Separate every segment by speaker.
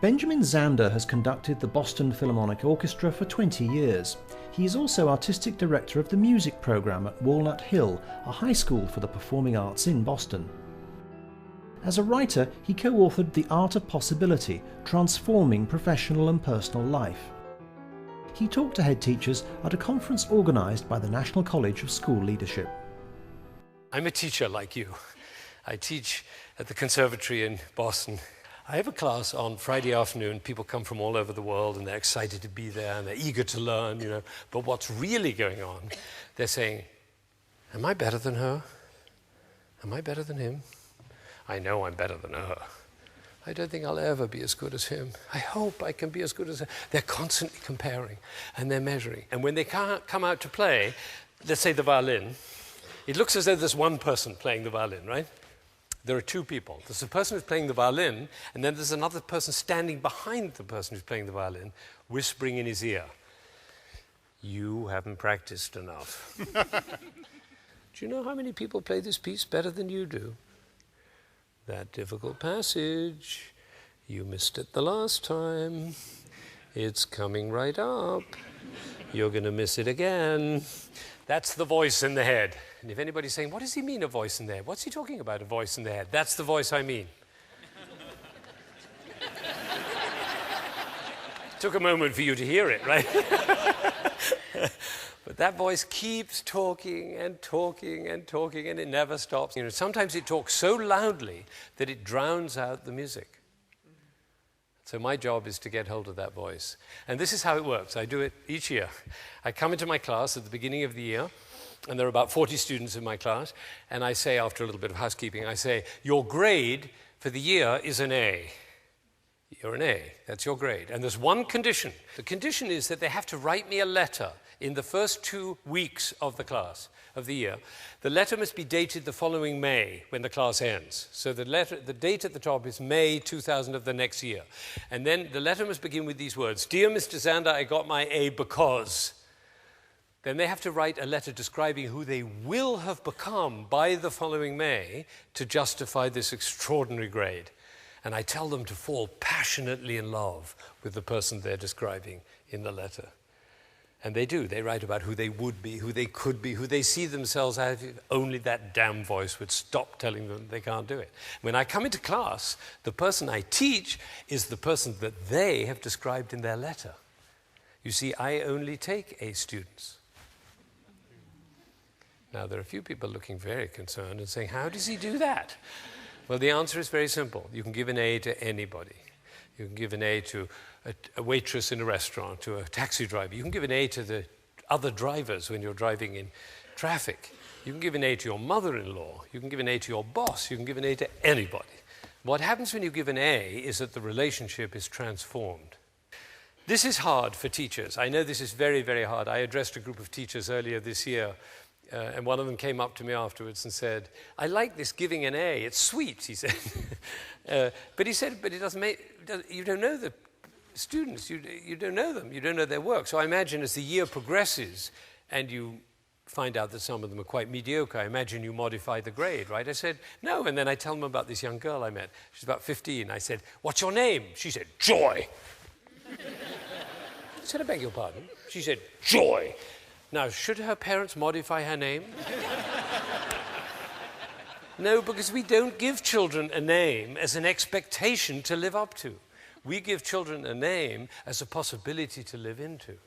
Speaker 1: Benjamin Zander has conducted the Boston Philharmonic Orchestra for 20 years. He is also artistic director of the music program at Walnut Hill, a high school for the performing arts in Boston. As a writer, he co-authored The Art of Possibility, Transforming Professional and Personal Life. He talked to head teachers at a conference organised by the National College of School Leadership.
Speaker 2: I'm a teacher like you. I teach at the conservatory in Boston. I have a class on Friday afternoon. People come from all over the world and they're excited to be there and they're eager to learn, you know. But what's really going on, they're saying, am I better than her? Am I better than him? I know I'm better than her. I don't think I'll ever be as good as him. I hope I can be as good as her. They're constantly comparing and they're measuring. And when they come out to play, let's say the violin, it looks as though there's one person playing the violin, right? There are two people. There's the person who's playing the violin, and then there's another person standing behind the person who's playing the violin, whispering in his ear, "You haven't practiced enough." Do you know how many people play this piece better than you do? That difficult passage, you missed it the last time. It's coming right up. You're going to miss it again. That's the voice in the head. And if anybody's saying, what does he mean, a voice in the head? What's he talking about, a voice in the head? That's the voice I mean. Took a moment for you to hear it, right? But that voice keeps talking and talking and talking, and it never stops. You know, sometimes it talks so loudly that it drowns out the music. So my job is to get hold of that voice. And this is how it works. I do it each year. I come into my class at the beginning of the year, and there are about 40 students in my class, and I say, after a little bit of housekeeping, I say, your grade for the year is an A. You're an A. That's your grade. And there's one condition. The condition is that they have to write me a letter in the first 2 weeks of the class, of the year. The letter must be dated the following May, when the class ends. So the date at the top is May 2000 of the next year. And then the letter must begin with these words, "Dear Mr. Zander, I got my A because." Then they have to write a letter describing who they will have become by the following May to justify this extraordinary grade. And I tell them to fall passionately in love with the person they're describing in the letter. And they do. They write about who they would be, who they could be, who they see themselves as if only that damn voice would stop telling them they can't do it. When I come into class, the person I teach is the person that they have described in their letter. You see, I only take A students. Now, there are a few people looking very concerned and saying, how does he do that? Well, the answer is very simple. You can give an A to anybody. You can give an A to a waitress in a restaurant, to a taxi driver. You can give an A to the other drivers when you're driving in traffic. You can give an A to your mother-in-law. You can give an A to your boss. You can give an A to anybody. What happens when you give an A is that the relationship is transformed. This is hard for teachers. I know this is very, very hard. I addressed a group of teachers earlier this year, and one of them came up to me afterwards and said, I like this giving an A. It's sweet, he said. But he said, but it doesn't make, you don't know the students. You don't know them. You don't know their work. So I imagine as the year progresses and you find out that some of them are quite mediocre, I imagine you modify the grade, right? I said, no. And then I tell them about this young girl I met. She's about 15. I said, what's your name? She said, Joy. I said, I beg your pardon? She said, Joy. Now, should her parents modify her name? No, because we don't give children a name as an expectation to live up to. We give children a name as a possibility to live into.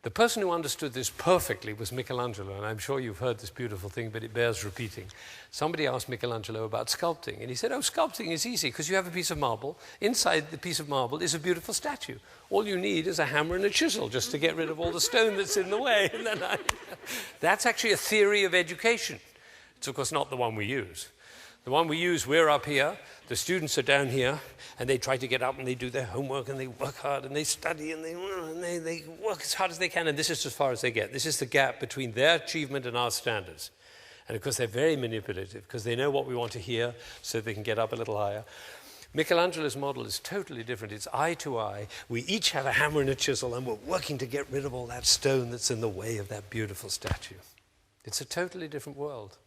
Speaker 2: The person who understood this perfectly was Michelangelo, and I'm sure you've heard this beautiful thing, but it bears repeating. Somebody asked Michelangelo about sculpting, and he said, oh, sculpting is easy, because you have a piece of marble. Inside the piece of marble is a beautiful statue. All you need is a hammer and a chisel just to get rid of all the stone that's in the way. And then That's actually a theory of education. It's, of course, not the one we use. The one we use, we're up here, the students are down here, and they try to get up and they do their homework and they work hard and they study and they work as hard as they can, and this is as far as they get. This is the gap between their achievement and our standards. And of course they're very manipulative because they know what we want to hear so they can get up a little higher. Michelangelo's model is totally different. It's eye to eye. We each have a hammer and a chisel and we're working to get rid of all that stone that's in the way of that beautiful statue. It's a totally different world.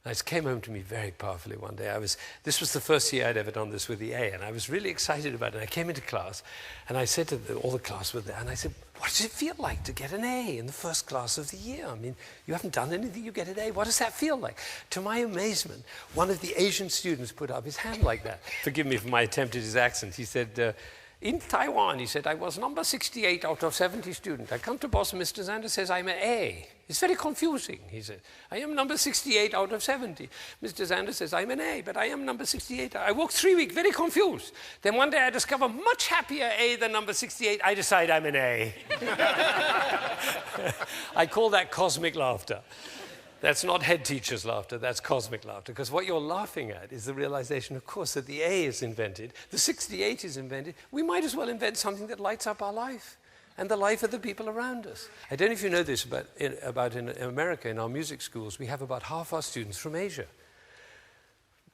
Speaker 2: It came home to me very powerfully one day. This was the first year I'd ever done this with the A, and I was really excited about it. I came into class, and I said to all the class were there, and I said, what does it feel like to get an A in the first class of the year? I mean, you haven't done anything, you get an A. What does that feel like? To my amazement, one of the Asian students put up his hand like that. Forgive me for my attempt at his accent. He said, in Taiwan, he said, I was number 68 out of 70 students. I come to Boston, Mr. Zander says I'm an A. It's very confusing, he said. I am number 68 out of 70. Mr. Zander says I'm an A, but I am number 68. I worked 3 weeks, very confused. Then one day I discover much happier A than number 68. I decide I'm an A. I call that cosmic laughter. That's not head teacher's laughter, that's cosmic laughter. Because what you're laughing at is the realization, of course, that the A is invented, the 68 is invented. We might as well invent something that lights up our life and the life of the people around us. I don't know if you know this, but in America, in our music schools, we have about half our students from Asia.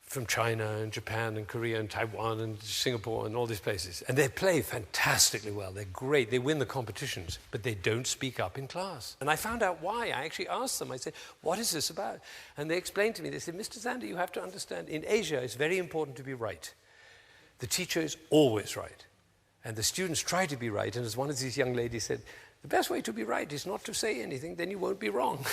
Speaker 2: From China and Japan and Korea and Taiwan and Singapore and all these places. And they play fantastically well. They're great. They win the competitions, but they don't speak up in class. And I found out why. I actually asked them. I said, what is this about? And they explained to me. They said, Mr. Zander, you have to understand, in Asia, it's very important to be right. The teacher is always right. And the students try to be right. And as one of these young ladies said, the best way to be right is not to say anything, then you won't be wrong.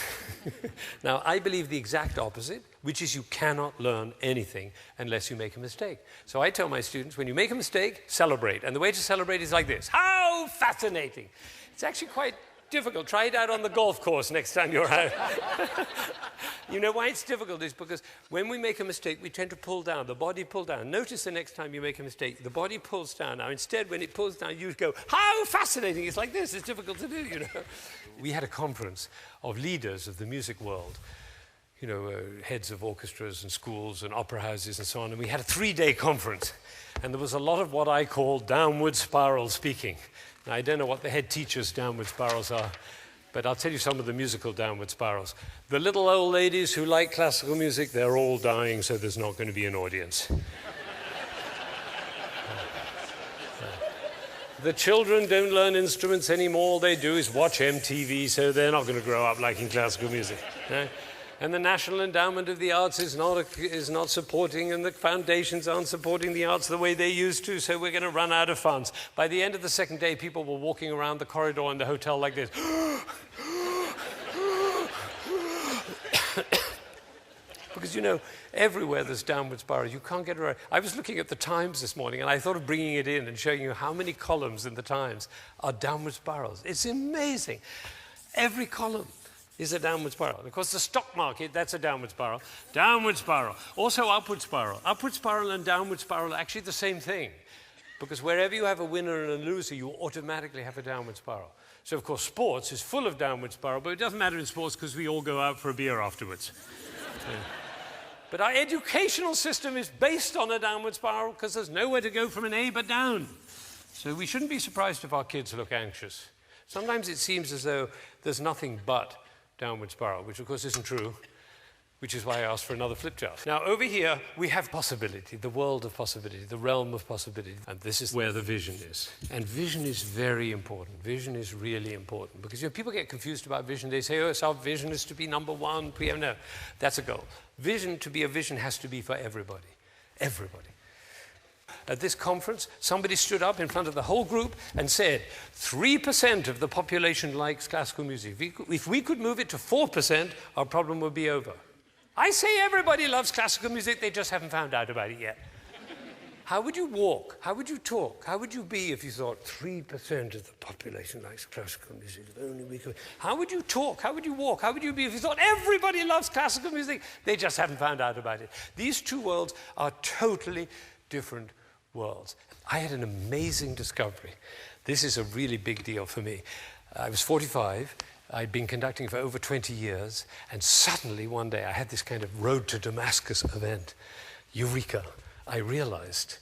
Speaker 2: Now, I believe the exact opposite, which is you cannot learn anything unless you make a mistake. So I tell my students, when you make a mistake, celebrate. And the way to celebrate is like this. How fascinating. It's actually quite difficult. Try it out on the golf course next time you're out. You know why it's difficult is because when we make a mistake, we tend to pull down. The body pulls down. Notice the next time you make a mistake, the body pulls down. Now, instead, when it pulls down, you go, how fascinating. It's like this. It's difficult to do, you know. We had a conference of leaders of the music world, you know, heads of orchestras and schools and opera houses and so on. And we had a 3-day conference. And there was a lot of what I call downward spiral speaking. Now, I don't know what the head teacher's downward spirals are, but I'll tell you some of the musical downward spirals. The little old ladies who like classical music, they're all dying, so there's not going to be an audience. The children don't learn instruments anymore. All they do is watch MTV, so they're not going to grow up liking classical music. And the National Endowment of the Arts is not supporting, and the foundations aren't supporting the arts the way they used to, so we're going to run out of funds. By the end of the second day, people were walking around the corridor in the hotel like this. Because, you know, everywhere there's downward spirals. You can't get around. I was looking at the Times this morning, and I thought of bringing it in and showing you how many columns in the Times are downward spirals. It's amazing. Every column is a downward spiral. Of course, the stock market, that's a downward spiral. Downward spiral. Also upward spiral. Upward spiral and downward spiral are actually the same thing. Because wherever you have a winner and a loser, you automatically have a downward spiral. So, of course, sports is full of downward spiral, but it doesn't matter in sports because we all go out for a beer afterwards. Yeah. But our educational system is based on a downward spiral because there's nowhere to go from an A but down. So we shouldn't be surprised if our kids look anxious. Sometimes it seems as though there's nothing but downward spiral, which of course isn't true, which is why I asked for another flip chart. Now over here we have possibility, the world of possibility, the realm of possibility, and this is where the vision is. And vision is very important. Vision is really important because, you know, people get confused about vision. They say, oh, so our vision is to be number one. No, that's a goal. Vision, to be a vision, has to be for everybody. Everybody. At this conference, somebody stood up in front of the whole group and said, 3% of the population likes classical music. If we could move it to 4%, our problem would be over. I say everybody loves classical music, they just haven't found out about it yet. How would you walk? How would you talk? How would you be if you thought 3% of the population likes classical music? If only we could. How would you talk? How would you walk? How would you be if you thought everybody loves classical music? They just haven't found out about it. These two worlds are totally different worlds. I had an amazing discovery. This is a really big deal for me. I was 45. I'd been conducting for over 20 years, and suddenly one day I had this kind of road to Damascus event. Eureka! I realized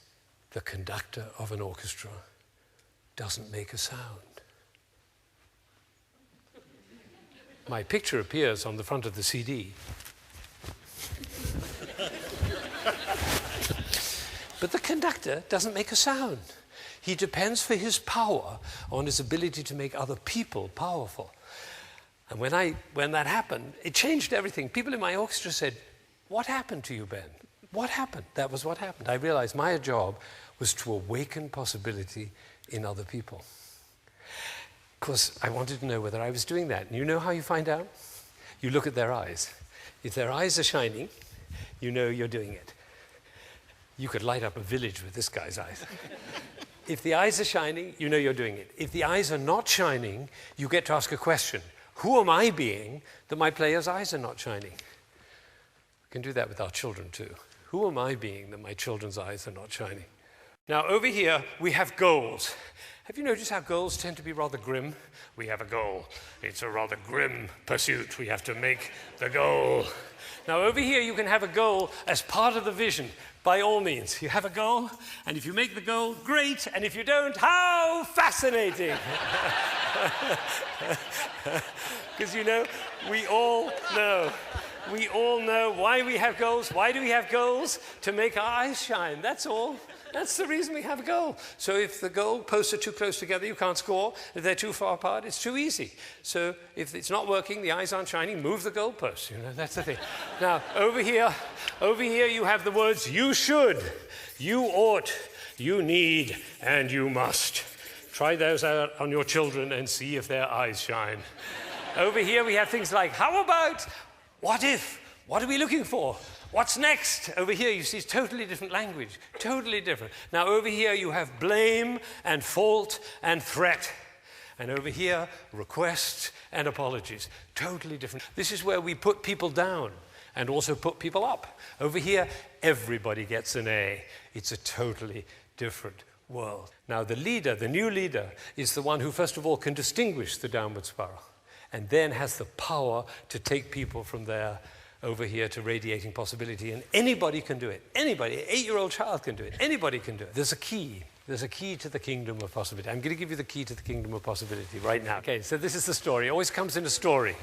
Speaker 2: the conductor of an orchestra doesn't make a sound. My picture appears on the front of the CD. But the conductor doesn't make a sound. He depends for his power on his ability to make other people powerful. And when that happened, it changed everything. People in my orchestra said, what happened to you, Ben? What happened? That was what happened. I realized my job was to awaken possibility in other people. Because I wanted to know whether I was doing that. And you know how you find out? You look at their eyes. If their eyes are shining, you know you're doing it. You could light up a village with this guy's eyes. If the eyes are shining, you know you're doing it. If the eyes are not shining, you get to ask a question. Who am I being that my player's eyes are not shining? We can do that with our children too. Who am I being that my children's eyes are not shining? Now over here, we have goals. Have you noticed how goals tend to be rather grim? We have a goal. It's a rather grim pursuit. We have to make the goal. Now over here, you can have a goal as part of the vision. By all means, you have a goal, and if you make the goal, great, and if you don't, how fascinating! Because you know, we all know why we have goals. Why do we have goals? To make our eyes shine, that's all. That's the reason we have a goal. So if the goal posts are too close together, you can't score. If they're too far apart, it's too easy. So if it's not working, the eyes aren't shining, move the goalposts. You know, that's the thing. Now, over here you have the words you should, you ought, you need, and you must. Try those out on your children and see if their eyes shine. Over here we have things like, how about, what if, what are we looking for? What's next? Over here, you see, it's totally different language, totally different. Now, over here, you have blame and fault and threat. And over here, requests and apologies, totally different. This is where we put people down and also put people up. Over here, everybody gets an A. It's a totally different world. Now, the leader, the new leader, is the one who, first of all, can distinguish the downward spiral and then has the power to take people from there over here to radiating possibility, and anybody can do it. Anybody, an 8-year-old child can do it. Anybody can do it. There's a key. There's a key to the kingdom of possibility. I'm going to give you the key to the kingdom of possibility right now. Okay, so this is the story. It always comes in a story.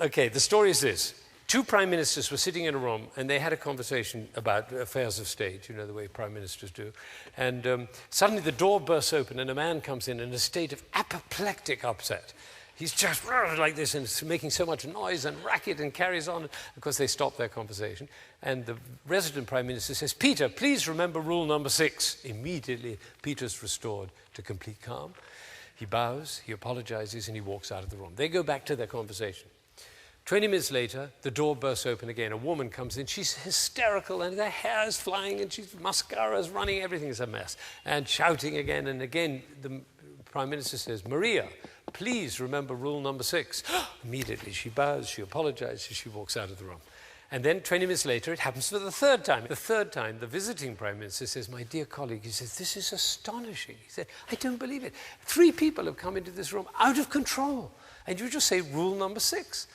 Speaker 2: Okay, the story is this. 2 prime ministers were sitting in a room, and they had a conversation about affairs of state, you know, the way prime ministers do. And suddenly the door bursts open, and a man comes in a state of apoplectic upset. He's just like this and it's making so much noise and racket and carries on. Of course, they stop their conversation. And the resident prime minister says, Peter, please remember rule number 6. Immediately, Peter's restored to complete calm. He bows, he apologizes, and he walks out of the room. They go back to their conversation. 20 minutes later, the door bursts open again. A woman comes in. She's hysterical, and her hair is flying, and she's mascara's running. Everything is a mess. And shouting again and again. The prime minister says, Maria, please remember rule number 6. Immediately, she bows, she apologizes, she walks out of the room. And then 20 minutes later, it happens for the third time. The third time, the visiting prime minister says, my dear colleague, he says, this is astonishing. He said, I don't believe it. 3 people have come into this room out of control. And you just say rule number 6.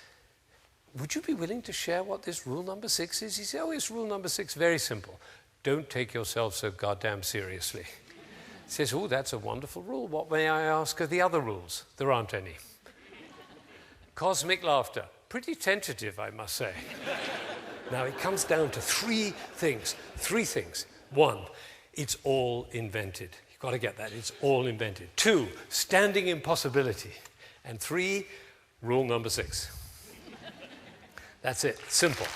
Speaker 2: Would you be willing to share what this rule number 6 is? He said, oh, it's rule number 6, very simple. Don't take yourself so goddamn seriously. He says, oh, that's a wonderful rule. What, may I ask, are the other rules? There aren't any. Cosmic laughter. Pretty tentative, I must say. Now, it comes down to 3 things. 3 things. 1, it's all invented. You've got to get that. It's all invented. 2, standing in possibility. And 3, rule number 6. That's it. Simple.